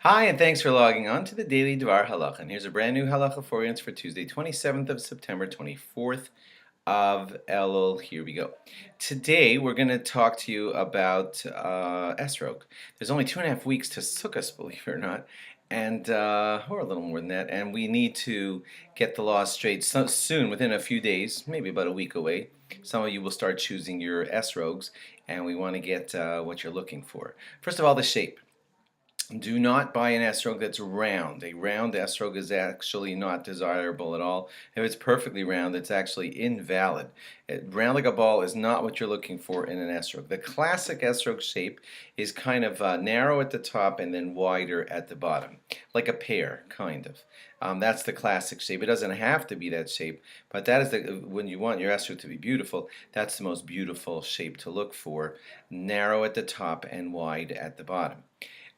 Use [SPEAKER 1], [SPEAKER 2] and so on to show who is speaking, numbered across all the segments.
[SPEAKER 1] Hi, and thanks for logging on to the Daily DVAR Halacha. And here's a brand new Halacha for you. It's for Tuesday, 27th of September, 24th of Elul. Here we go. Today, we're going to talk to you about Esrog. There's only 2.5 weeks to Sukkot, believe it or not, and or a little more than that. And we need to get the laws straight soon, within a few days, maybe about a week away. Some of you will start choosing your Esrogs, and we want to get what you're looking for. First of all, the shape. Do not buy an esrog that's round. A round esrog is actually not desirable at all. If it's perfectly round, it's actually invalid. Round like a ball is not what you're looking for in an esrog. The classic esrog shape is kind of narrow at the top and then wider at the bottom, like a pear, kind of. That's the classic shape. It doesn't have to be that shape, but that is when you want your esrog to be beautiful, that's the most beautiful shape to look for. Narrow at the top and wide at the bottom.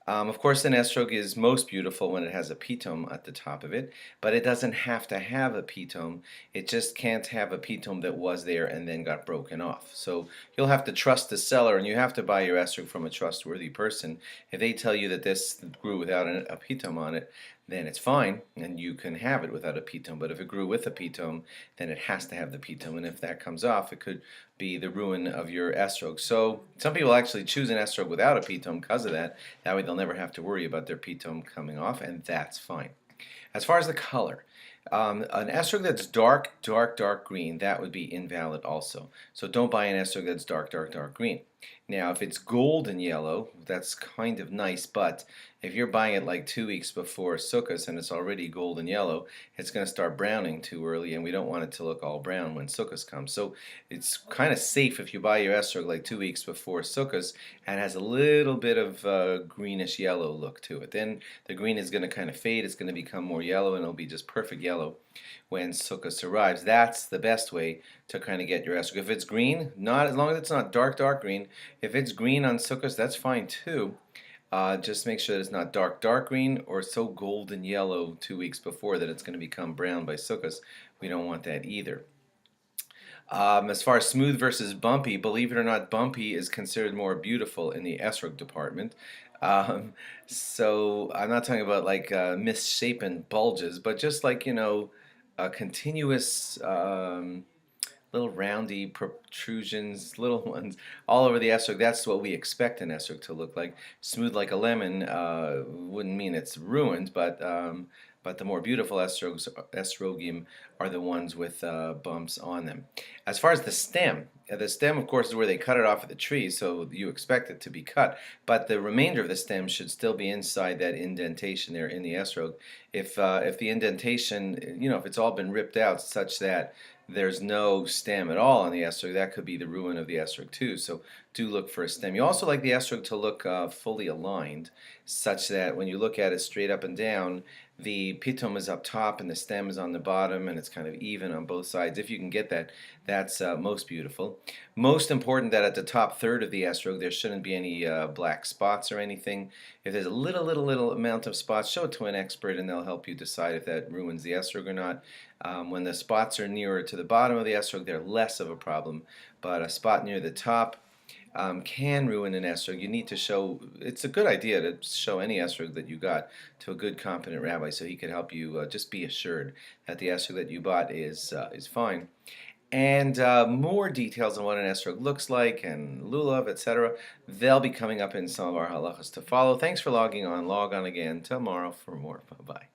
[SPEAKER 1] Of course, an esrog is most beautiful when it has a pitom at the top of it, but it doesn't have to have a pitom. It just can't have a pitom that was there and then got broken off. So you'll have to trust the seller, and you have to buy your esrog from a trustworthy person. If they tell you that this grew without a pitom on it, then it's fine, and you can have it without a pitom. But if it grew with a pitom, then it has to have the pitom, and if that comes off, it could be the ruin of your esrog. So some people actually choose an esrog without a pitom because of that. That way they'll never have to worry about their pitom coming off, and that's fine. As far as the color, an esrog that's dark green, that would be invalid also. So don't buy an esrog that's dark green. Now, if it's golden yellow, that's kind of nice, but if you're buying it like 2 weeks before Sukkot and it's already golden yellow, it's going to start browning too early, and we don't want it to look all brown when Sukkot comes. So it's kind of safe if you buy your esrog like 2 weeks before Sukkot and has a little bit of greenish yellow look to it. Then the green is going to kind of fade, it's going to become more yellow, and it'll be just perfect yellow when Sukkot arrives. That's the best way to kind of get your esrog. If it's green, not as long as it's not dark green. If it's green on Sukkot, that's fine too. Just make sure that it's not dark green or so golden yellow 2 weeks before that it's going to become brown by Sukkot. We don't want that either. As far as smooth versus bumpy, believe it or not, bumpy is considered more beautiful in the esrog department. So I'm not talking about like misshapen bulges, but just like, continuous little roundy protrusions, little ones all over the esrog. That's what we expect an esrog to look like. Smooth like a lemon wouldn't mean it's ruined, but the more beautiful esrogim are the ones with bumps on them. As far as the stem, of course, is where they cut it off of the tree, so you expect it to be cut, but the remainder of the stem should still be inside that indentation there in the esrog. If the indentation, if it's all been ripped out such that there's no stem at all on the esrog, that could be the ruin of the esrog too. So do look for a stem. You also like the esrog to look fully aligned, such that when you look at it straight up and down, the pitom is up top and the stem is on the bottom, and it's kind of even on both sides. If you can get that, that's most beautiful. Most important that at the top third of the esrog there shouldn't be any black spots or anything. If there's a little amount of spots, show it to an expert and they'll help you decide if that ruins the esrog or not. When the spots are nearer to the bottom of the esrog, they're less of a problem, but a spot near the top can ruin an esrog. You need to show, it's a good idea to show any esrog that you got to a good competent rabbi so he can help you just be assured that the esrog that you bought is fine. And more details on what an esrog looks like and lulav, etc., they'll be coming up in some of our halachas to follow. Thanks for logging on. Log on again tomorrow for more. Bye-bye.